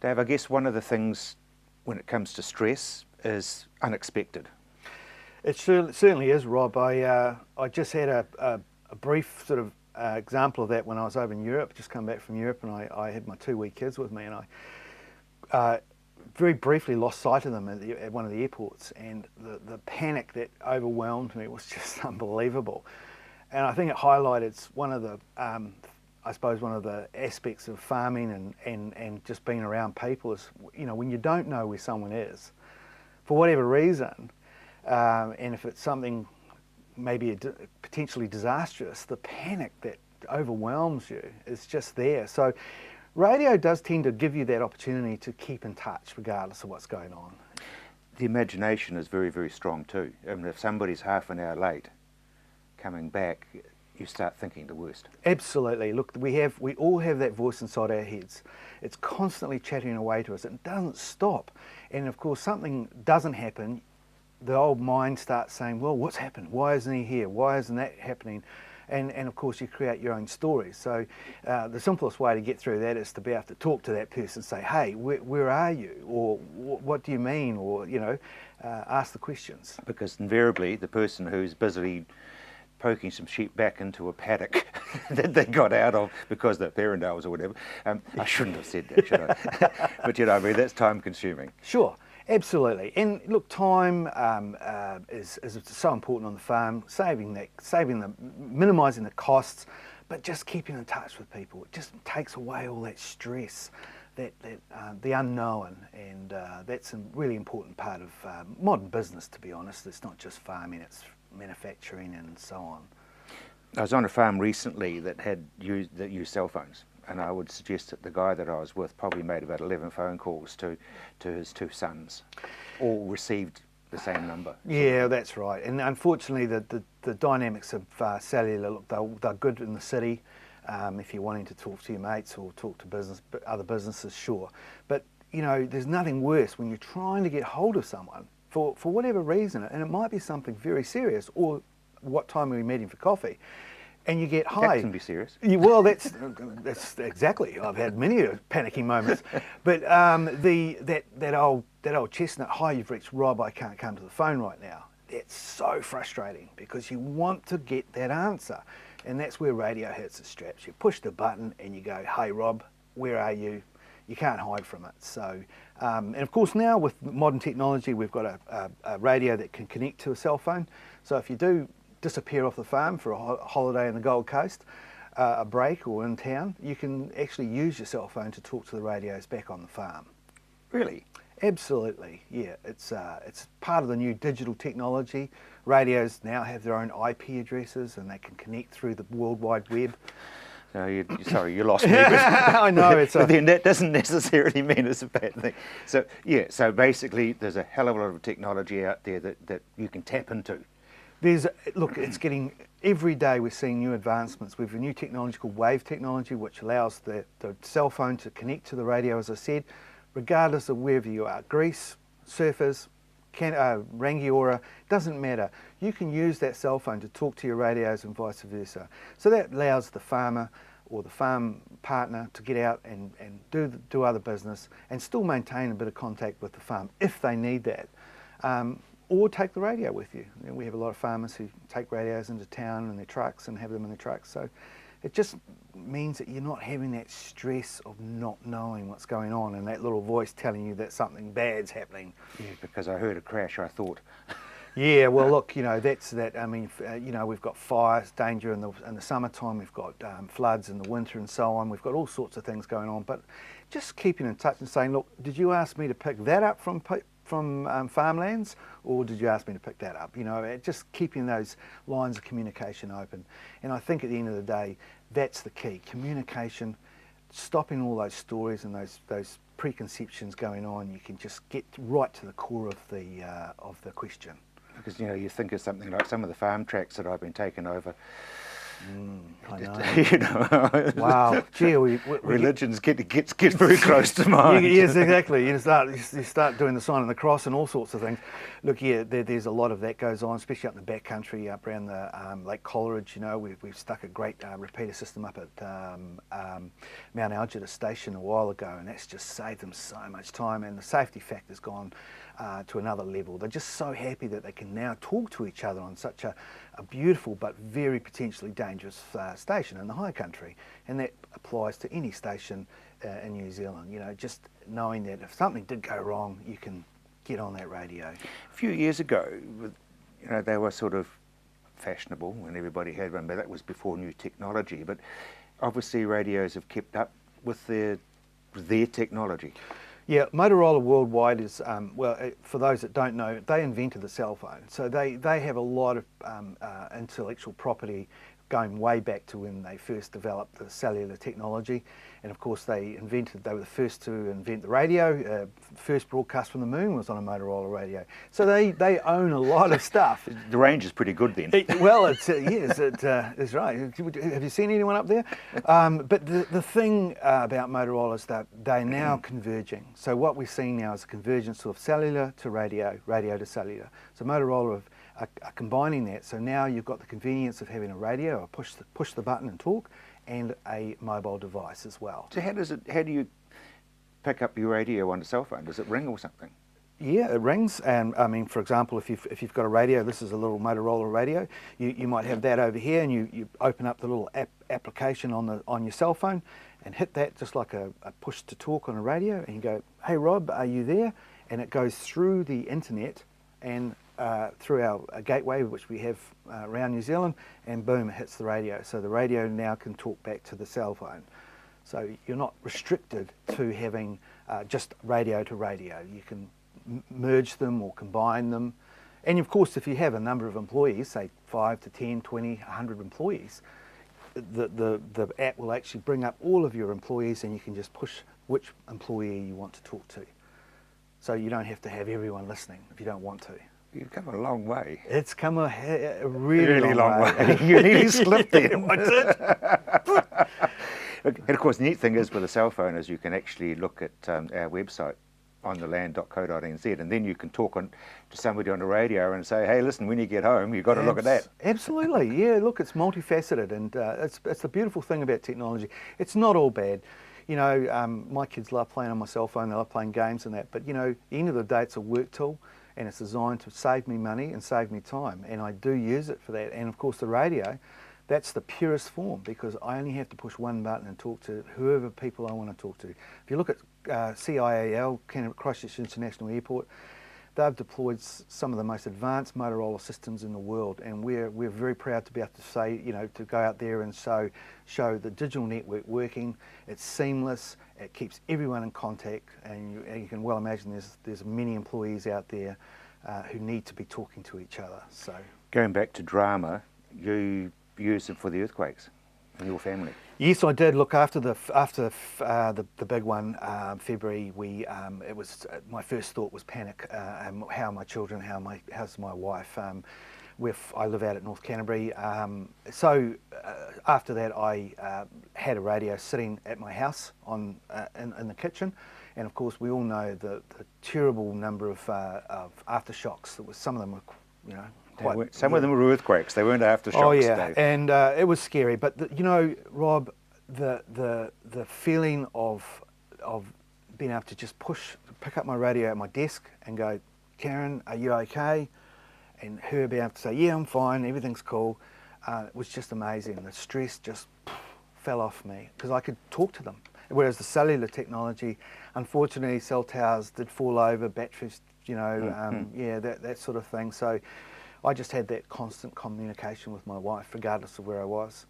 Dave, I guess one of the things when it comes to stress is unexpected. It certainly is, Rob. I just had a brief sort of example of that when I was over in Europe, just come back from Europe, and I had my 2 wee kids with me, and I very briefly lost sight of them at one of the airports, and the panic that overwhelmed me was just unbelievable. And I think it highlighted one of the, I suppose, one of the aspects of farming and just being around people is, you know, when you don't know where someone is, for whatever reason, and if it's something maybe potentially disastrous, the panic that overwhelms you is just there. So radio does tend to give you that opportunity to keep in touch regardless of what's going on. The imagination is very, very strong too. I mean, if somebody's half an hour late coming back, you start thinking the worst. Absolutely. Look, we all have that voice inside our heads. It's constantly chatting away to us. It doesn't stop. And of course, something doesn't happen, the old mind starts saying, well, what's happened? Why isn't he here? Why isn't that happening? And of course, you create your own stories. So the simplest way to get through that is to be able to talk to that person, say, hey, where are you? Or what do you mean? Or, you know, ask the questions. Because invariably, the person who's busily poking some sheep back into a paddock that they got out of because they're Perendales or whatever, I shouldn't have said that, should I? But, you know, I mean, that's time consuming. Sure. Absolutely, and look, time is so important on the farm. Minimising the costs, but just keeping in touch with people. It just takes away all that stress, the unknown, and that's a really important part of modern business. To be honest, it's not just farming; it's manufacturing and so on. I was on a farm recently that used cell phones. And I would suggest that the guy that I was with probably made about 11 phone calls to his 2 sons, all received the same number. Yeah, that's right. And unfortunately, the dynamics of cellular, look, they're good in the city if you're wanting to talk to your mates or talk to other businesses, sure. But, you know, there's nothing worse when you're trying to get hold of someone for whatever reason, and it might be something very serious, or what time are we meeting for coffee? And you get high. That can be serious. Well, that's exactly. I've had many panicking moments, but that old chestnut, hi, you've reached Rob. I can't come to the phone right now. It's so frustrating because you want to get that answer, and that's where radio hits the straps. You push the button and you go, hey Rob, where are you? You can't hide from it. So, and of course now with modern technology, we've got a radio that can connect to a cell phone. So if you do disappear off the farm for a holiday in the Gold Coast, a break or in town, you can actually use your cell phone to talk to the radios back on the farm. Really? Absolutely, yeah. It's part of the new digital technology. Radios now have their own IP addresses and they can connect through the World Wide Web. No, sorry, you lost me. I know. But then that doesn't necessarily mean it's a bad thing. So yeah, so basically there's a hell of a lot of technology out there that you can tap into. Look, it's getting, every day we're seeing new advancements. We have a new technology called wave technology, which allows the cell phone to connect to the radio, as I said, regardless of wherever you are. Greece, surfers, Rangiora, doesn't matter. You can use that cell phone to talk to your radios and vice versa. So that allows the farmer or the farm partner to get out and do other business and still maintain a bit of contact with the farm if they need that. Or take the radio with you. We have a lot of farmers who take radios into town in their trucks and have them in their trucks. So it just means that you're not having that stress of not knowing what's going on and that little voice telling you that something bad's happening. Yeah, because I heard a crash, I thought. Yeah, well, look, you know, I mean, you know, we've got fires, danger in the summertime, we've got floods in the winter and so on. We've got all sorts of things going on, but just keeping in touch and saying, look, did you ask me to pick that up from farmlands, or did you ask me to pick that up? You know, just keeping those lines of communication open. And I think at the end of the day, that's the key. Communication, stopping all those stories and those preconceptions going on. You can just get right to the core of the question. Because, you know, you think of something like some of the farm tracks that I've been taking over I know. You know, Wow. Gee, religions get very close to mine. Yes, exactly. You start doing the sign of the cross and all sorts of things. Look, yeah, there's a lot of that goes on, especially up in the back country, up around the Lake Coleridge. You know, we've stuck a great repeater system up at Mount Algeta Station a while ago, and that's just saved them so much time, and the safety factor's gone to another level. They're just so happy that they can now talk to each other on such a beautiful but very potentially dangerous station in the high country, and that applies to any station in New Zealand. You know, just knowing that if something did go wrong, you can get on that radio. A few years ago, you know, they were sort of fashionable and everybody had one, but that was before new technology. But obviously radios have kept up with their technology. Yeah, Motorola worldwide is, for those that don't know, they invented the cell phone. So they have a lot of intellectual property going way back to when they first developed the cellular technology. And of course they were the first to invent the radio. First broadcast from the moon was on a Motorola radio. So they own a lot of stuff. The range is pretty good then. Yes, it's right. Have you seen anyone up there? But the thing about Motorola is that they're now converging. So what we're seeing now is a convergence of cellular to radio, radio to cellular. So Motorola are combining that. So now you've got the convenience of having a radio, or push the button and talk, and a mobile device as well. So how do you pick up your radio on a cell phone? Does it ring or something? Yeah, it rings, and I mean, for example, if you've got a radio, this is a little Motorola radio. You might have that over here, and you open up the little application on your cell phone, and hit that just like a push to talk on a radio, and you go, "Hey Rob, are you there?" And it goes through the internet and through our gateway, which we have around New Zealand, and boom, it hits the radio. So the radio now can talk back to the cell phone. So you're not restricted to having just radio to radio. You can merge them or combine them. And of course, if you have a number of employees, say 5 to 10, 20, 100 employees, the app will actually bring up all of your employees, and you can just push which employee you want to talk to. So you don't have to have everyone listening if you don't want to. You've come a long way. It's come a really long way. You nearly slipped there. I did. And of course, the neat thing is with a cell phone is you can actually look at our website, ontheland.co.nz, and then you can talk to somebody on the radio and say, hey, listen, when you get home, you've got to look at that. Absolutely, yeah, look, it's multifaceted, and it's the beautiful thing about technology. It's not all bad. You know, my kids love playing on my cell phone, they love playing games and that, but you know, at the end of the day, it's a work tool, and it's designed to save me money and save me time, and I do use it for that. And of course the radio, that's the purest form, because I only have to push one button and talk to whoever people I want to talk to. If you look at CIAL, Christchurch International Airport, they've deployed some of the most advanced Motorola systems in the world, and we're very proud to be able to say, you know, to go out there and show the digital network working. It's seamless, it keeps everyone in contact, and you can well imagine there's many employees out there who need to be talking to each other. So going back to drama, you used it for the earthquakes in your family. Yes, I did. Look, after the big one, February, it was my first thought was panic. How are my children? How's my wife? I live out at North Canterbury. So after that, I had a radio sitting at my house in the kitchen, and of course we all know the terrible number of aftershocks. Some of them were, you know. Some of them were earthquakes. They weren't aftershocks. Oh yeah, Dave. and it was scary. But you know, Rob, the feeling of being able to just pick up my radio at my desk and go, Karen, are you okay? And her being able to say, yeah, I'm fine, everything's cool. It was just amazing. The stress just fell off me because I could talk to them. Whereas the cellular technology, unfortunately, cell towers did fall over, batteries, you know, yeah, that sort of thing. So I just had that constant communication with my wife, regardless of where I was.